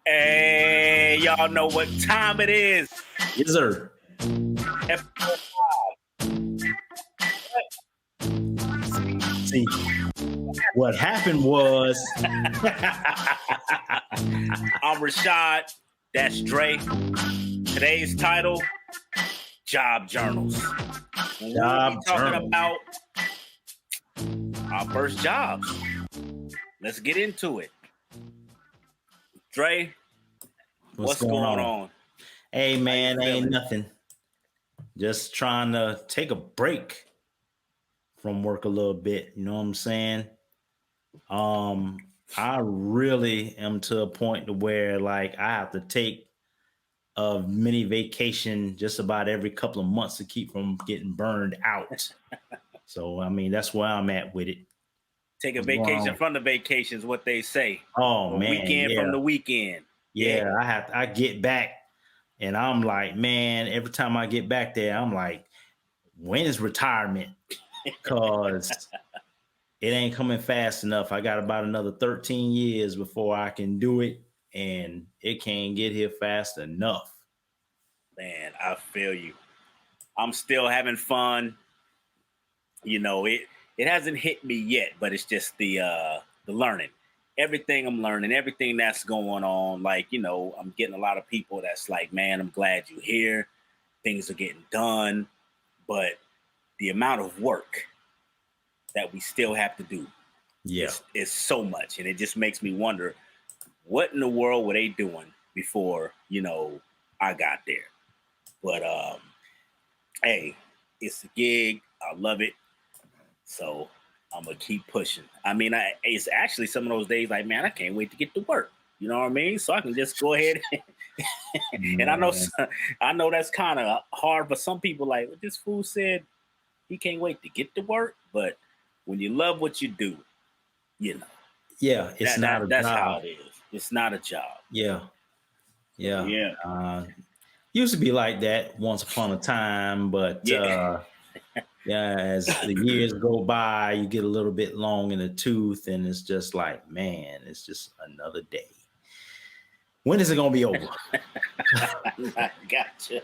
Hey, y'all know what time it is. Yes, sir. Episode 5. See, what happened was I'm Rashad. That's Dre. Today's title, Job Journals. We'll be talking about our first jobs. Let's get into it. Dre, what's going on? Hey, man, ain't nothing. Just trying to take a break from work a little bit. You know what I'm saying? I really am to a point to where like I have to take a mini vacation just about every couple of months to keep from getting burned out. So, I mean, that's where I'm at with it. Take a vacation from the vacation is what they say. Oh, man. Weekend from the weekend. Yeah, I get back and I'm like, man, every time I get back there, I'm like, when is retirement? Because it ain't coming fast enough. I got about another 13 years before I can do it, and it can't get here fast enough. Man, I feel you. I'm still having fun. You know, it hasn't hit me yet, but it's just the learning. Everything I'm learning, everything that's going on. Like, you know, I'm getting a lot of people that's like, man, I'm glad you're here. Things are getting done. But the amount of work that we still have to do is so much. And it just makes me wonder, what in the world were they doing before, you know, I got there? But, hey, it's a gig. I love it. So I'm going to keep pushing. I mean, it's actually some of those days like, man, I can't wait to get to work. You know what I mean? So I can just go ahead. And I know that's kind of hard for some people. Like, what this fool said, he can't wait to get to work. But when you love what you do, you know. Yeah, it's not a job. That's how it is. It's not a job. Yeah. Used to be like that once upon a time, but as the years go by, you get a little bit long in the tooth, and it's just like, man, it's just another day. When is it gonna be over? I gotcha.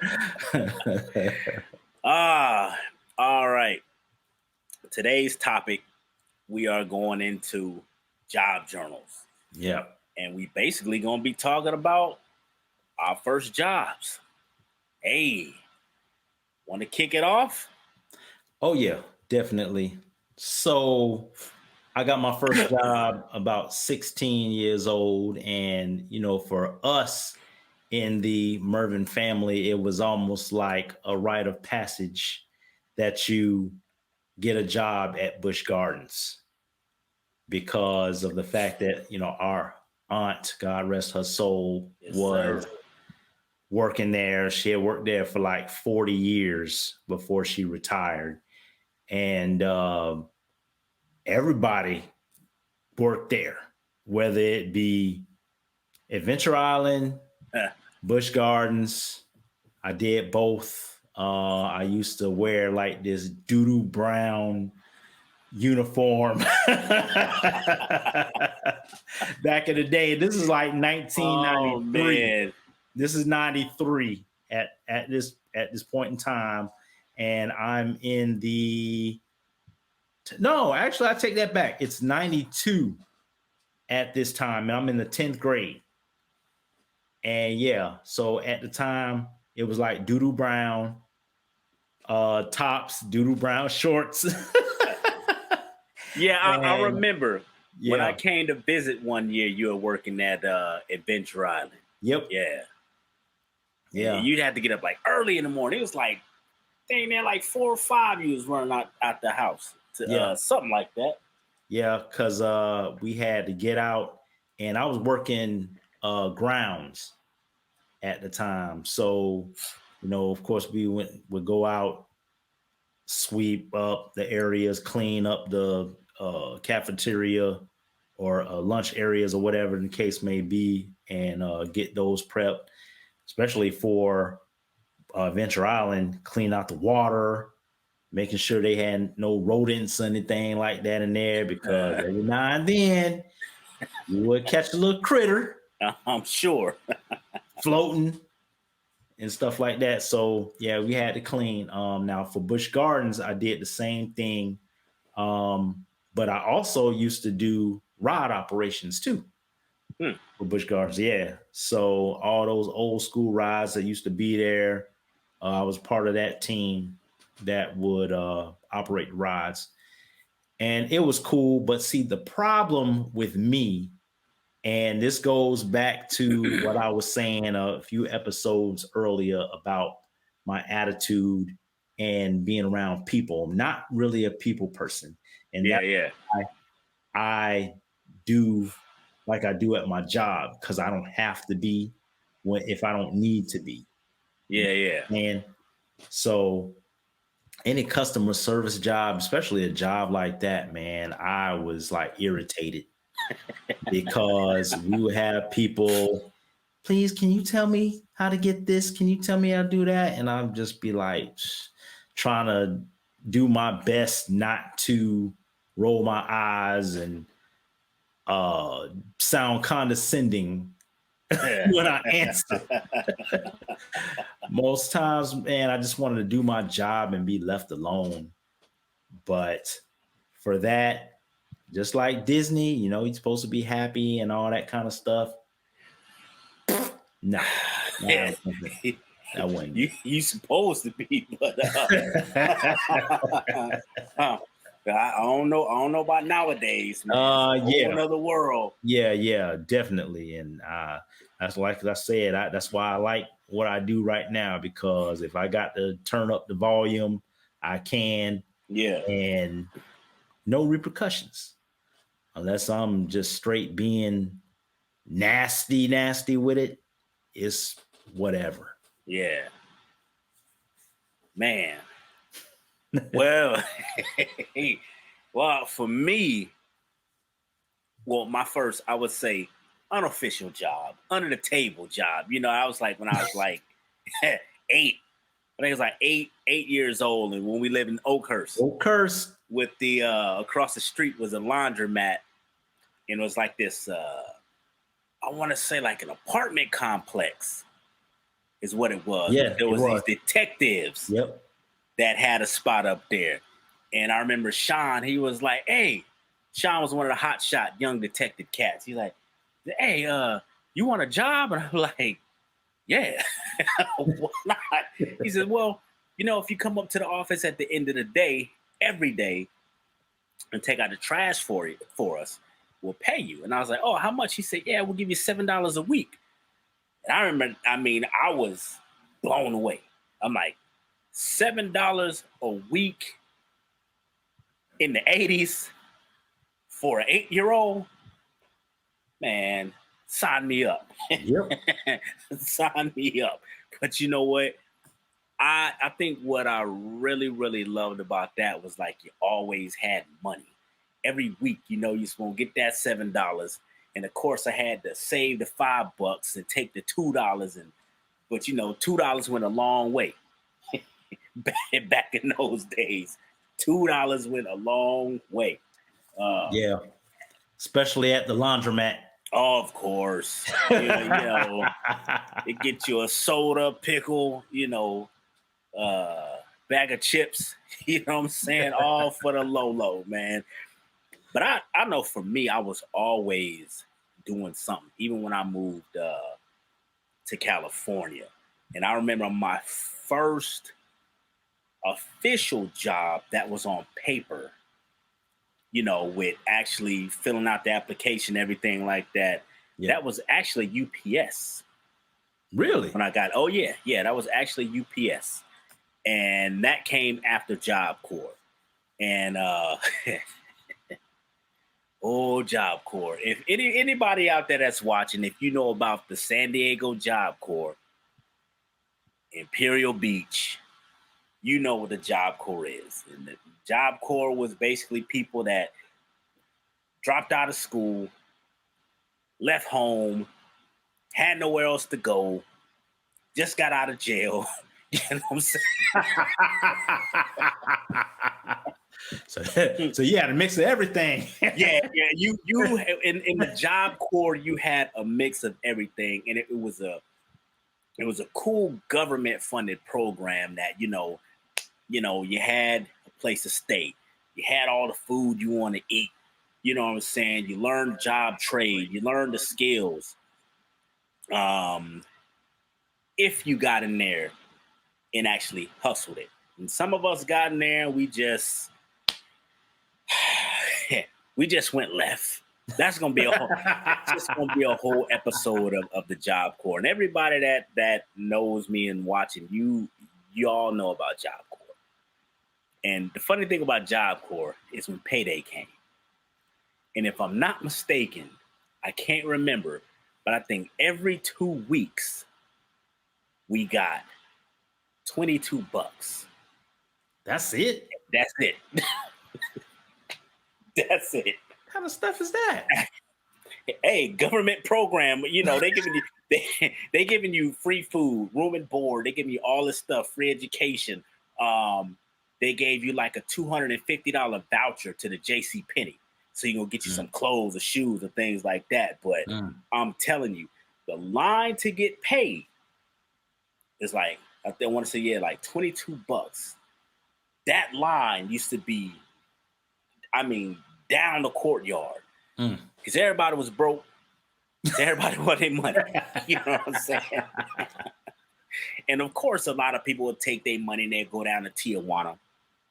All right. Today's topic, we are going into job journals. Yeah. And we basically gonna be talking about our first jobs. Hey, want to kick it off? Oh, yeah, definitely. So I got my first job about 16 years old. And, you know, for us in the Murvin family, it was almost like a rite of passage that you get a job at Busch Gardens because of the fact that, you know, our aunt, God rest her soul, was working there. She had worked there for like 40 years before she retired. And everybody worked there, whether it be Adventure Island, Busch Gardens. I did both. I used to wear like this doo-doo brown uniform back in the day. This is like 1993. Oh, this is 93 at this point in time. And I'm in actually, I take that back. It's 92 at this time, and I'm in the 10th grade. And yeah, so at the time, it was like doo-doo brown tops, doo-doo brown shorts. Yeah, I remember when I came to visit one year, you were working at Adventure Island. Yep. Yeah. You'd have to get up like early in the morning. It was like, dang, there like 4 or 5 you was running out the house to something like that. Yeah, because we had to get out, and I was working grounds at the time. So, you know, of course, we would go out, sweep up the areas, clean up the cafeteria or lunch areas or whatever the case may be, and get those prepped, especially for Venture Island, clean out the water, making sure they had no rodents or anything like that in there, because every now and then you would catch a little critter I'm sure. floating and stuff like that. So yeah, we had to clean. Now for Busch Gardens, I did the same thing. But I also used to do rod operations too for Busch Gardens. Yeah. So all those old school rides that used to be there, I was part of that team that would operate rides. And it was cool. But see, the problem with me, and this goes back to what I was saying a few episodes earlier about my attitude and being around people. I'm not really a people person. And Yeah, that's yeah. why I do like I do at my job, because I don't have to be if I don't need to be. Yeah, yeah. And so any customer service job, especially a job like that, man, I was like irritated because we would have people, please, can you tell me how to get this? Can you tell me how to do that? And I'd just be like trying to do my best not to roll my eyes and sound condescending when I answer. Most times, man, I just wanted to do my job and be left alone. But for that, just like Disney, you're supposed to be happy and all that kind of stuff. No, that wasn't me. You supposed to be, but I don't know. I don't know about nowadays, man. Yeah, whole another world. yeah, definitely. And that's like I said, that's why I like what I do right now, because if I got to turn up the volume, I can. Yeah, and no repercussions, unless I'm just straight being nasty with it. It's whatever. yeah, man. Well, well, for me, my first, I would say, unofficial job, under the table job. I was like, when I was like 8, I think it was like 8 years old, and when we lived in Oakhurst, with the across the street was a laundromat, and it was like this. I want to say like an apartment complex, is what it was. Yeah, there was it was. these detectives. Yep. That had a spot up there. And I remember Sean, he was like, hey, Sean was one of the hotshot young detective cats. He's like, hey, you want a job? And I'm like, yeah, why not? He said, well, if you come up to the office at the end of the day, every day, and take out the trash for us, we'll pay you. And I was like, oh, how much? He said, yeah, we'll give you $7 a week. And I remember, I was blown away. I'm like, $7 a week in the 80s for an 8-year-old, man, sign me up. Yep. Sign me up. But you know what? I think what I really, really loved about that was like you always had money. Every week, you're supposed to get that $7. And of course, I had to save the $5 and take the $2. But $2 went a long way. Back in those days, $2 went a long way. Yeah, especially at the laundromat. Of course, it gets you a soda, pickle, bag of chips. You know what I'm saying? All for the low, man. But I know for me, I was always doing something, even when I moved to California. And I remember my first official job that was on paper, with actually filling out the application, everything like that. Yeah. That was actually UPS. Really? When I got, that was actually UPS. And that came after Job Corps. And Job Corps. If anybody out there that's watching, if you know about the San Diego Job Corps, Imperial Beach, you know what the Job Corps is. And the Job Corps was basically people that dropped out of school, left home, had nowhere else to go, just got out of jail, You know what I'm saying? So you had a mix of everything. yeah. You in the Job Corps, you had a mix of everything, and it was a cool government funded program that you had a place to stay, you had all the food you want to eat. You know what I'm saying? You learned job trade, you learned the skills. If you got in there and actually hustled it. And some of us got in there and we just went left. That's gonna be a whole episode of the Job Corps. And everybody that knows me and watching, you all know about Job Corps. And the funny thing about Job Corps is when payday came. And if I'm not mistaken, I can't remember, but I think every 2 weeks we got $22. That's it. That's it. That's it. What kind of stuff is that? Hey, government program. They giving you free food, room and board. They giving you all this stuff, free education. They gave you like a $250 voucher to the J.C. Penney, so you gonna get you some clothes or shoes or things like that. But I'm telling you, the line to get paid is like, I want to say like $22. That line used to be, down the courtyard, because everybody was broke. Everybody wanted money. You know what I'm saying? And of course, a lot of people would take their money and they'd go down to Tijuana,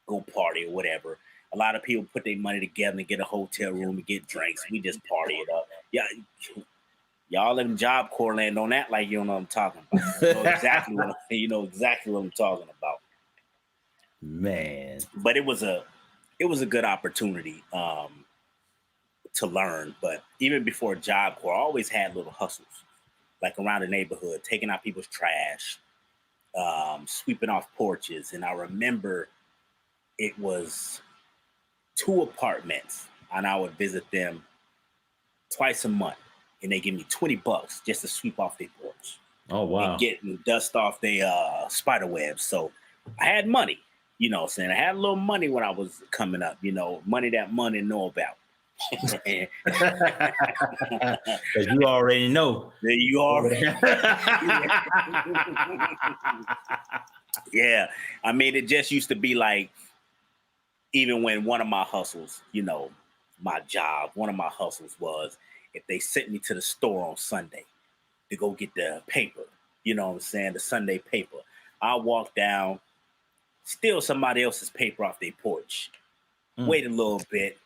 go party or whatever. A lot of people put their money together and get a hotel room and get drinks. We just party it up. Yeah, y'all in Job Corps land on that like you don't know what I'm talking about. You know exactly what I'm talking about. Man. But it was a good opportunity to learn. But even before Job Corps, I always had little hustles, like around the neighborhood, taking out people's trash, sweeping off porches. And I remember it was 2 apartments, and I would visit them twice a month, and they give me $20 just to sweep off their porch. Oh wow! And dust off their spider webs. So I had money. You know what I'm saying? I had a little money when I was coming up, money that money know about. Because you already know. You already. Yeah. It just used to be like, even when one of my hustles, my job, one of my hustles was if they sent me to the store on Sunday to go get the paper, you know what I'm saying? The Sunday paper. I walk down, steal somebody else's paper off their porch, wait a little bit,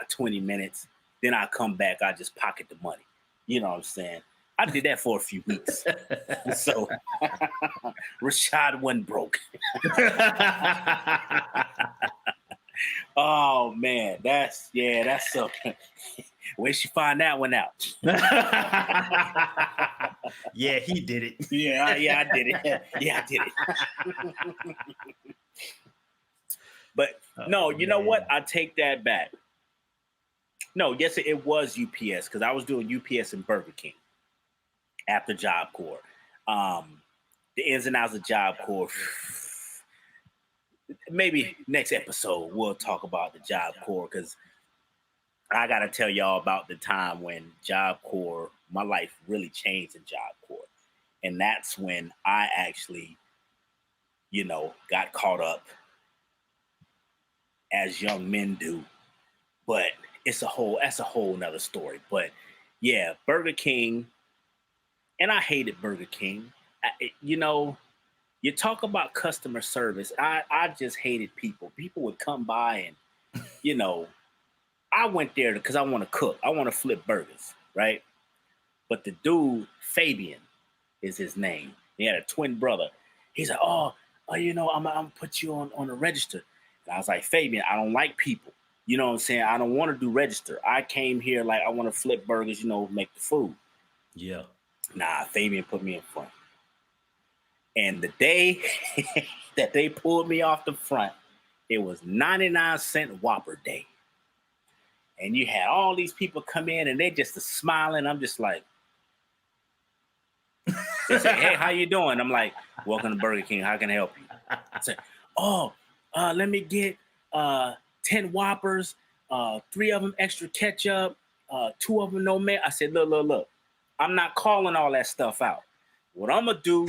20 minutes, then I come back, I just pocket the money. You know what I'm saying? I did that for a few weeks. So Rashad wasn't broke. Oh man, that's something. Where'd she find that one out? Yeah, he did it. Yeah, I did it. Yeah, I did it. But no, you know what? I take that back. No, yes, it was UPS, because I was doing UPS and Burger King after Job Corps. The ins and outs of Job Corps. Maybe next episode we'll talk about the Job Corps, because I got to tell y'all about the time when Job Corps, my life really changed in Job Corps. And that's when I actually, got caught up, as young men do. But that's a whole nother story. But yeah, Burger King, and I hated Burger King. You talk about customer service. I just hated people. People would come by and, I went there because I want to cook. I want to flip burgers, right? But the dude, Fabian is his name. He had a twin brother. He's like, I'm gonna put you on the register. And I was like, Fabian, I don't like people. You know what I'm saying? I don't want to do register. I came here like I want to flip burgers, make the food. Yeah. Nah, Fabian put me in front. And the day that they pulled me off the front, it was 99-cent Whopper day. And you had all these people come in and they just smiling. I'm just like, they say, hey, how you doing? I'm like, Welcome to Burger King. How can I help you? I said, oh, let me get 10 Whoppers, 3 of them extra ketchup, 2 of them no mayo. I said, look. I'm not calling all that stuff out. What I'm gonna do,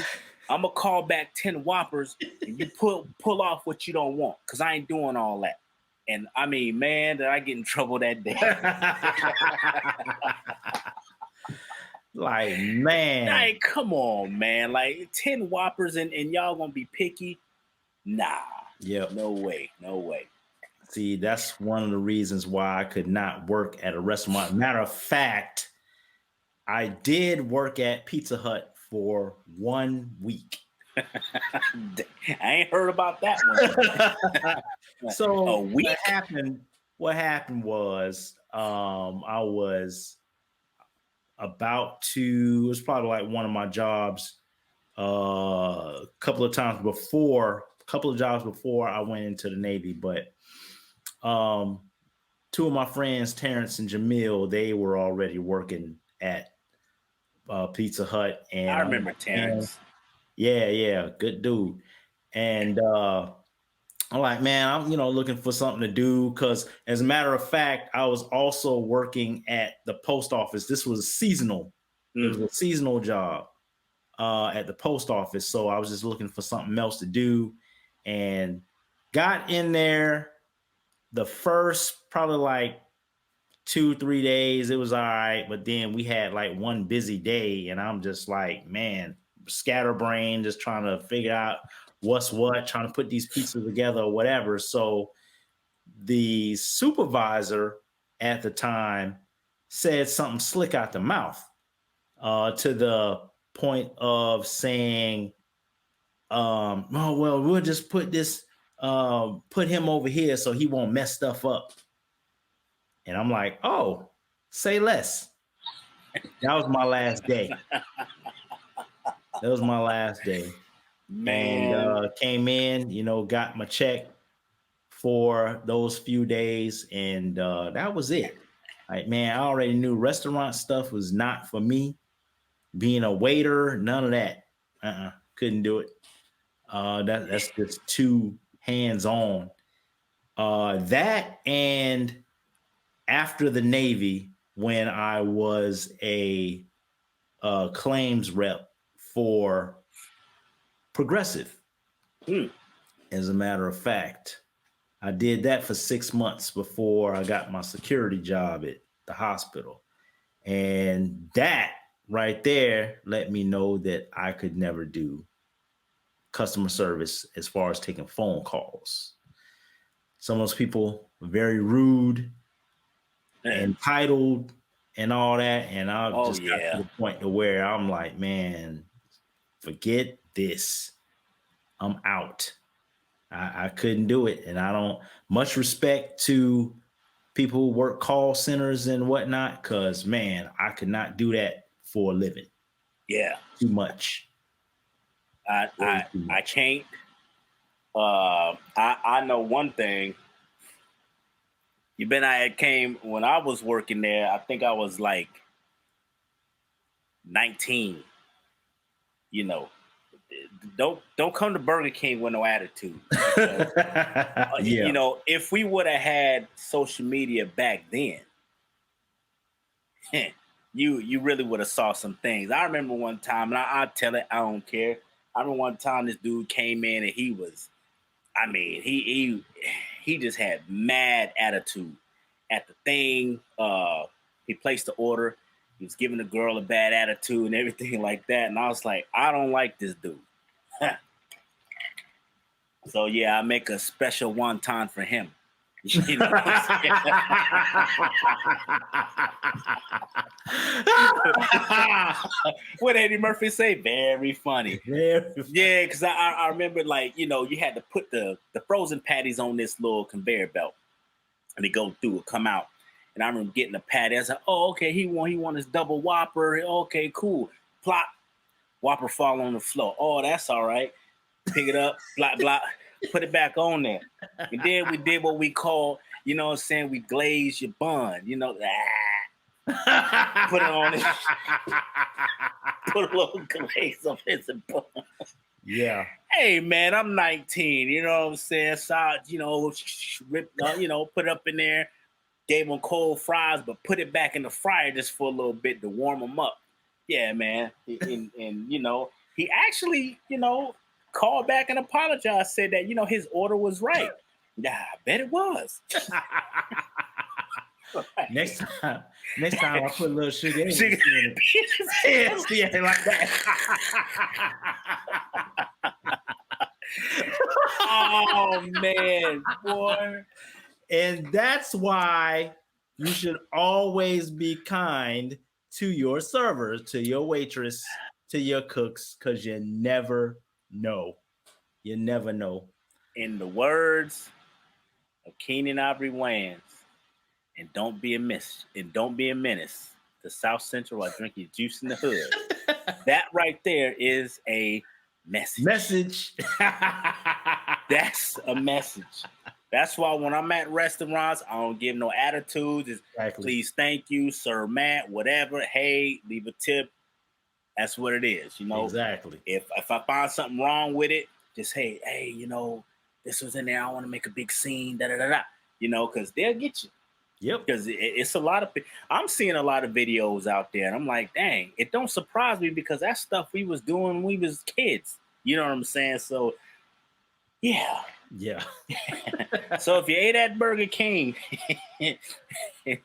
I'm gonna call back 10 Whoppers and you pull off what you don't want, because I ain't doing all that. And I mean, man, did I get in trouble that day. Like, man. Like, come on, man. Like 10 Whoppers and y'all gonna be picky? Nah. Yep. No way. See, that's one of the reasons why I could not work at a restaurant. Matter of fact, I did work at Pizza Hut for 1 week. I ain't heard about that one. So a week? What happened was I was about to, it was probably like one of my jobs a couple of jobs before I went into the Navy, but 2 of my friends, Terrence and Jamil, they were already working at Pizza Hut. And I remember Terrence. Yeah, good dude. And I'm like, man, I'm looking for something to do, because as a matter of fact, I was also working at the post office. This was seasonal. It was a seasonal job at the post office. So I was just looking for something else to do, and got in there. The first probably like 2-3 days, it was all right. But then we had like one busy day, and I'm just like, man, scatterbrain, just trying to figure out what's what, trying to put these pieces together or whatever. So the supervisor at the time said something slick out the mouth, to the point of saying, oh, well, we'll just put him over here so he won't mess stuff up. And I'm like, oh, say less. That was my last day. Man. And came in, got my check for those few days, and that was it. Like, man, I already knew restaurant stuff was not for me. Being a waiter, none of that. Couldn't do it. That's just too hands-on. That, and after the Navy, when I was a claims rep for Progressive. As a matter of fact, I did that for 6 months before I got my security job at the hospital. And that right there let me know that I could never do customer service as far as taking phone calls. Some of those people are very rude, entitled, and all that. And I got to the point to where I'm like, man, forget this. I'm out. I couldn't do it. And I don't, much respect to people who work call centers and whatnot, because, man, I could not do that for a living. Yeah. Too much. I can't. I know one thing. I came when I was working there. I think I was like 19. Don't come to Burger King with no attitude. Yeah. If we would have had social media back then, you really would have saw some things. I remember one time, and I tell it, I don't care. I remember one time this dude came in and he was, I mean, he just had mad attitude at the thing. He placed the order. He was giving the girl a bad attitude and everything like that. And I was like, I don't like this dude. So yeah, I make a special wonton for him. You know what I'm saying? What Eddie Murphy say? Very funny. Yeah, because I remember, like, you had to put the frozen patties on this little conveyor belt, and they go through and come out. And I remember getting a patty. I was like, oh, okay, he want his double Whopper. Okay, cool. Plop. Whopper fall on the floor. Oh, that's all right. Pick it up, blah, blah, put it back on there. And then we did what we call, we glaze your bun, put it on it. Put a little glaze on his bun. Yeah. Hey man, I'm 19. You know what I'm saying? So I, rip, put it up in there. Gave him cold fries, but put it back in the fryer just for a little bit to warm them up. Yeah, man. And he actually, called back and apologized, said that, his order was right. Yeah, I bet it was. Next time I put a little sugar in Sugar- it. Yes, yeah, like that. Oh man, boy. And that's why you should always be kind to your servers, to your waitress, to your cooks, because you never know. You never know. In the words of Keenan Ivory Wayans, and don't be a menace to South Central while drinking juice in the hood. That right there is a message. That's a message. That's why when I'm at restaurants, I don't give no attitudes. It's please, thank you, sir, Matt, whatever. Hey, leave a tip. That's what it is, Exactly. If I find something wrong with it, just hey, this was in there. I want to make a big scene, because they'll get you. Yep. Because it's a lot of. I'm seeing a lot of videos out there, and I'm like, dang, it don't surprise me because that's stuff we was doing when we was kids. You know what I'm saying? So, yeah. So if you ate at Burger King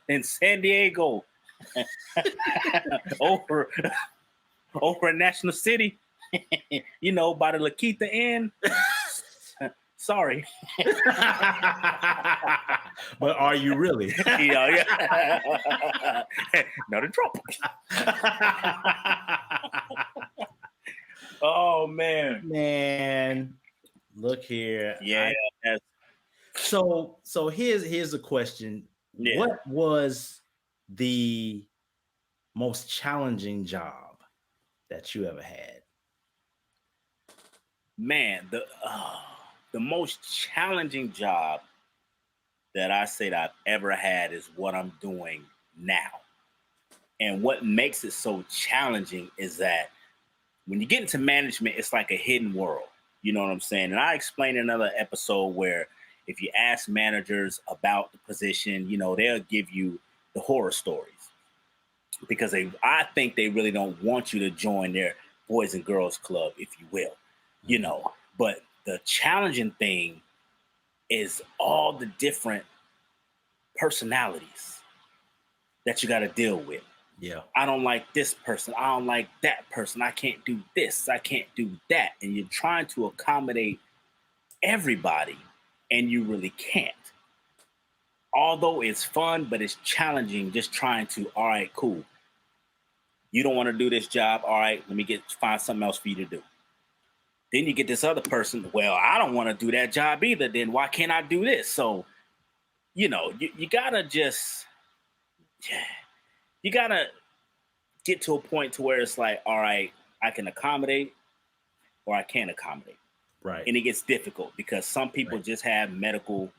in San Diego over in National City, by the La Quinta Inn, sorry. But are you really? Not in trouble. Oh man. Look here. Yeah. So here's a question. Yeah. What was the most challenging job that you ever had? Man, the most challenging job that I said I've ever had is what I'm doing now. And what makes it so challenging is that when you get into management, it's like a hidden world. You know what I'm saying? And I explained in another episode where if you ask managers about the position, they'll give you the horror stories because I think they really don't want you to join their boys and girls club, if you will, But the challenging thing is all the different personalities that you got to deal with. Yeah. I don't like this person. I don't like that person. I can't do this. I can't do that. And you're trying to accommodate everybody, and you really can't. Although it's fun, but it's challenging just trying to, all right, cool. You don't want to do this job. All right, let me find something else for you to do. Then you get this other person. Well, I don't want to do that job either. Then why can't I do this? So, you gotta you gotta get to a point to where it's like, all right, I can accommodate or I can't accommodate. Right. And it gets difficult because some people just have medical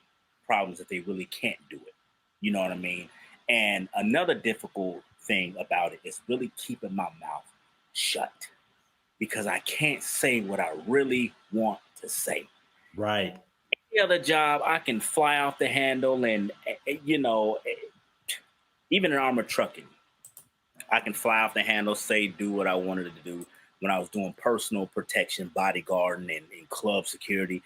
problems that they really can't do it. You know what I mean? And another difficult thing about it is really keeping my mouth shut because I can't say what I really want to say. Right. Any other job, I can fly off the handle and, even in armored trucking, I can fly off the handle, say, do what I wanted to do. When I was doing personal protection, bodyguarding, and club security,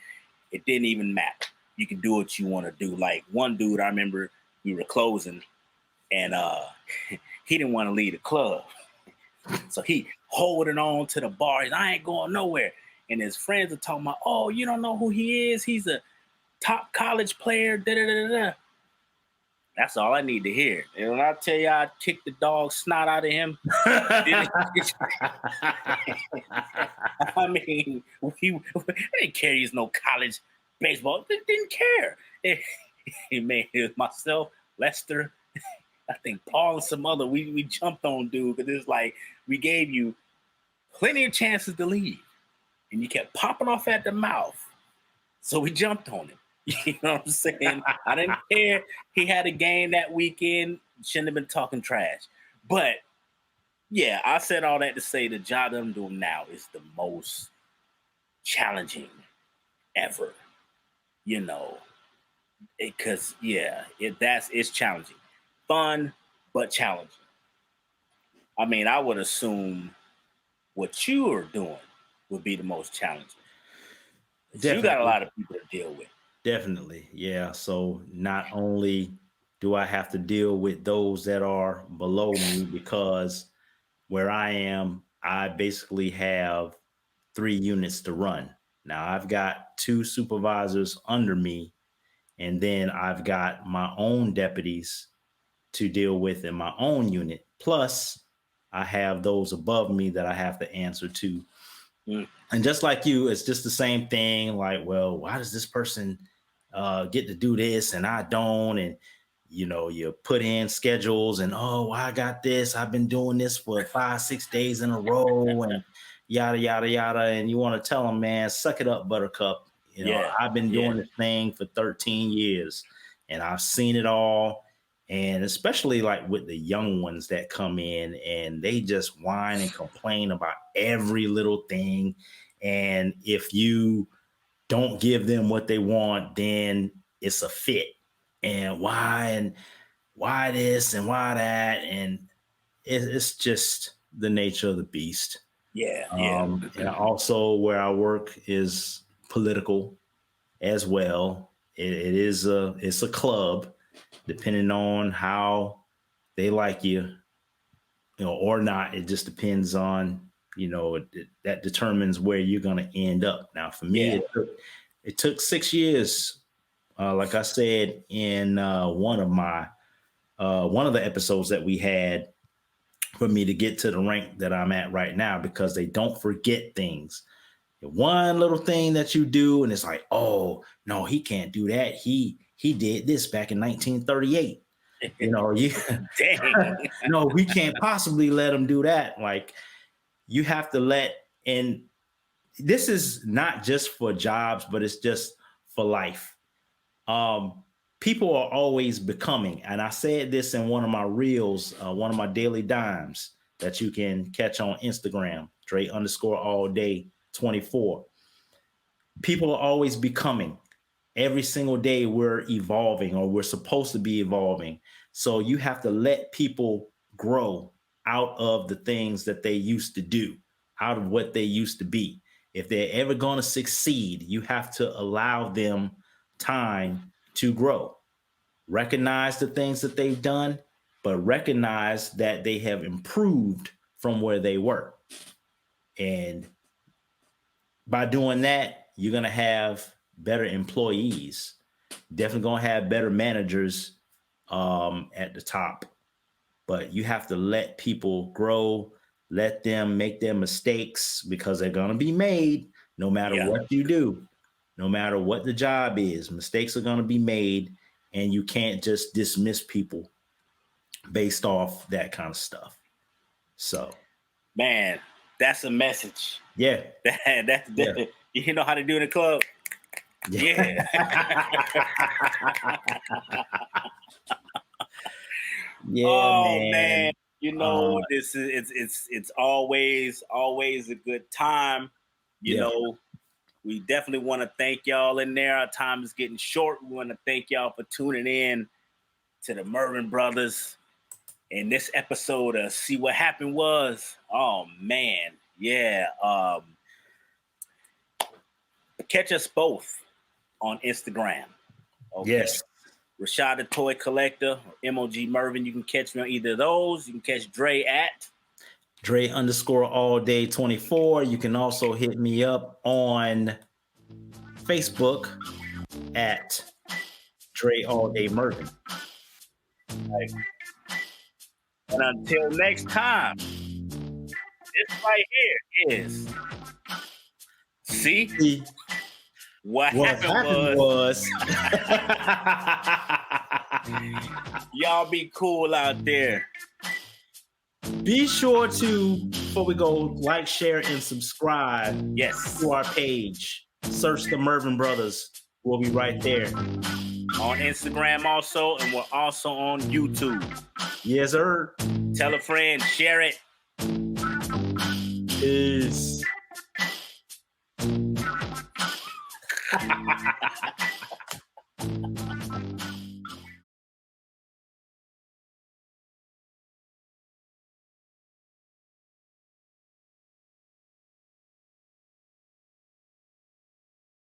it didn't even matter. You can do what you want to do. Like one dude, I remember we were closing, and he didn't want to leave the club. So he holding on to the bar. I ain't going nowhere. And his friends are talking about, oh, you don't know who he is? He's a top college player. Da-da-da-da-da. That's all I need to hear. And when I tell you I kicked the dog snot out of him, I mean, we didn't care he's no college baseball. They didn't care. It was myself, Lester, I think Paul and some other. We jumped on dude because it's like we gave you plenty of chances to leave, and you kept popping off at the mouth. So we jumped on him. You know what I'm saying? I didn't care. He had a game that weekend. Shouldn't have been talking trash. But yeah, I said all that to say the job that I'm doing now is the most challenging ever. You know, because it's challenging, fun but challenging. I mean, I would assume what you are doing would be the most challenging. You got a lot of people to deal with. Definitely. Yeah. So not only do I have to deal with those that are below me, because where I am, I basically have 3 units to run. Now I've got 2 supervisors under me, and then I've got my own deputies to deal with in my own unit. Plus, I have those above me that I have to answer to. Mm. And just like you, it's just the same thing. Like, well, why does this person get to do this and I don't? And you put in schedules and, oh, I got this. I've been doing this for 5-6 days in a row, and yada yada yada. And you want to tell them, man, suck it up, Buttercup. I've been doing this thing for 13 years, and I've seen it all. And especially like with the young ones that come in and they just whine and complain about every little thing. And if you don't give them what they want, then it's a fit. And why this and why that. And it's just the nature of the beast. Yeah. And also where I work is political as well. It's a club, depending on how they like you, or not. It just depends on, that determines where you're going to end up. Now, for me, it took 6 years. Like I said in one of the episodes that we had, for me to get to the rank that I'm at right now, because they don't forget things. One little thing that you do, and it's like, oh no, he can't do that. He did this back in 1938. Dang. No, we can't possibly let him do that. Like, you have to and this is not just for jobs, but it's just for life. People are always becoming, and I said this in one of my reels, one of my daily dimes that you can catch on Instagram, Dre_all_day24. People are always becoming. Every single day we're evolving, or we're supposed to be evolving. So you have to let people grow out of the things that they used to do, out of what they used to be. If they're ever going to succeed, you have to allow them time to grow. Recognize the things that they've done, but recognize that they have improved from where they were. And by doing that, you're going to have better employees, definitely going to have better managers at the top. But you have to let people grow, let them make their mistakes, because they're going to be made no matter what you do, no matter what the job is. Mistakes are going to be made, and you can't just dismiss people based off that kind of stuff. So, man, that's a message. Yeah. That's you know how to do in a club. Yeah. Man. This is it's always a good time. You know, we definitely want to thank y'all in there. Our time is getting short. We want to thank y'all for tuning in to the Murvin Brothers. In this episode of See What Happened Was, oh man, yeah. Catch us both on Instagram. Okay? Yes. Rashad the Toy Collector, or MOG Murvin. You can catch me on either of those. You can catch Dre at Dre_all_day24. You can also hit me up on Facebook at Dre_all_day_Murvin. Right. And until next time, this right here is See What happened was. Y'all be cool out there. Be sure to, before we go, like, share, and subscribe to our page. Search the Murvin Brothers. We'll be right there. On Instagram also, and we're also on YouTube. Yes, sir. Tell a friend, share it. Peace.